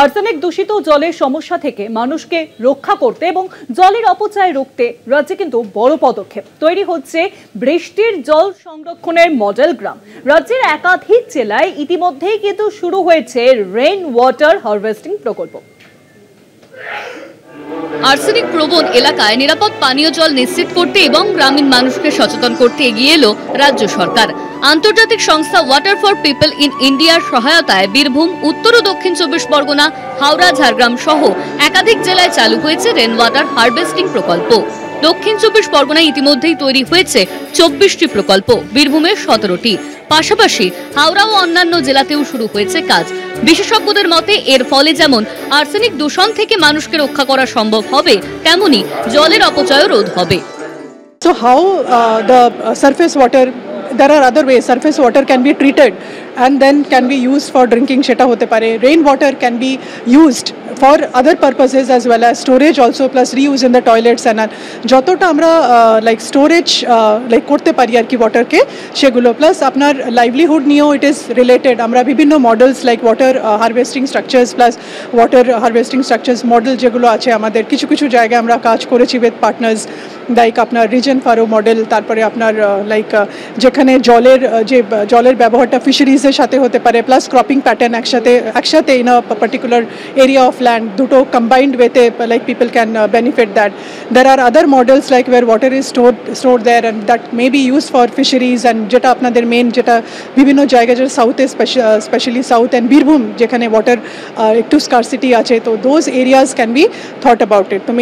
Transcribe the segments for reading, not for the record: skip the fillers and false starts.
Arsenic দূষিত জলের সমস্যা থেকে মানুষকে রক্ষা করতে এবং জলের অপচয় রুখতে রাজ্যে কিন্তু বড় পদক্ষেপ তৈরি হচ্ছে বৃষ্টির জল সংরক্ষণের মডেল গ্রাম। রাজ্যের একাধিক জেলায় ইতিমধ্যেই কিন্তু শুরু হয়েছে রেইন ওয়াটার হারভেস্টিং প্রকল্প। আর্সেনিক প্রবণ এলাকায় নিরাপদ পানীয় জল নিশ্চিত করতে এবং গ্রামীণ মানুষকে সচেতন করতে এগিয়ে এলো রাজ্য সরকার। আন্তর্জাতিক সংস্থা ওয়াটার ফর পিপল ইন ইন্ডিয়ার সহায়তায় বীরভূম, উত্তর ও দক্ষিণ 24 পরগনা, হাওড়া, ঝাড়গ্রাম সহ একাধিক জেলায় চালু হয়েছে রেন ওয়াটার হারভেস্টিং প্রকল্প। দক্ষিণ 24 পরগনায় ইতিমধ্যেই তৈরি হয়েছে 24টি প্রকল্প, বীরভূমের 17টি। পাশাপাশি হাওড়া ও অন্যান্য জেলাতেও শুরু হয়েছে কাজ। বিশেষজ্ঞদের মতে এর ফলে যেমন আর্সেনিক দূষণ থেকে মানুষকে রক্ষা করা সম্ভব হবে, তেমনি জলের অপচয় রোধ হবে। So how the surface water, there are other ways surface water can be treated and then can be used for drinking, seta hote pare. Rain water can be used for other purposes as well as storage also, plus reuse in the toilets and যতটা আমরা like storage like করতে পারি আর কি water কে সেগুলো, plus আপনার livelihood নিয়েও it is related। আমরা বিভিন্ন models like water harvesting structures plus water harvesting structures model যেগুলো আছে আমাদের কিছু কিছু জায়গায় আমরা কাজ করেছি with partners like আপনার রিজন ফারো মডেল, তারপরে আপনার লাইক যেখানে জলের ব্যবহারটা ফিশারিজের সাথে হতে পারে, প্লাস ক্রপিং প্যাটার্ন একসাথে in a particular area of land, দুটো কম্বাইন্ড ওয়েতে like people can benefit that. There are other models like where water is stored there and that may be use for fisheries, and যেটা আপনাদের main যেটা বিভিন্ন জায়গায় যেটা সাউথে specially south and Birbhum যেখানে ওয়াটার একটু স্কারসিটি আছে, তো those areas can be thought about it. তো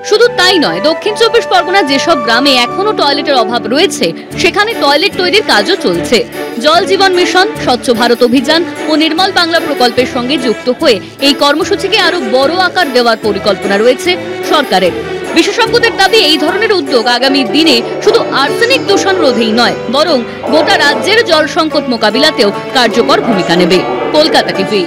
শুধু তাই নয়, দক্ষিণ 24 পরগনা যেসব গ্রামে এখনো টয়লেটের অভাব রয়েছে সেখানে টয়লেট তৈরির কাজও চলছে। জল জীবন মিশন, স্বচ্ছ ভারত অভিযান ও নির্মল বাংলা প্রকল্পের সঙ্গে যুক্ত হয়ে এই কর্মসূচিকে আরো বড় আকার দেওয়ার পরিকল্পনা রয়েছে সরকারের। বিশেষজ্ঞদের দাবি এই ধরনের উদ্যোগ আগামী দিনে শুধু আর্সেনিক দূষণ রোধেই নয়, বরং গোটা রাজ্যের জল সংকট মোকাবিলাতেও কার্যকর ভূমিকা নেবে। কলকাতা টিভি।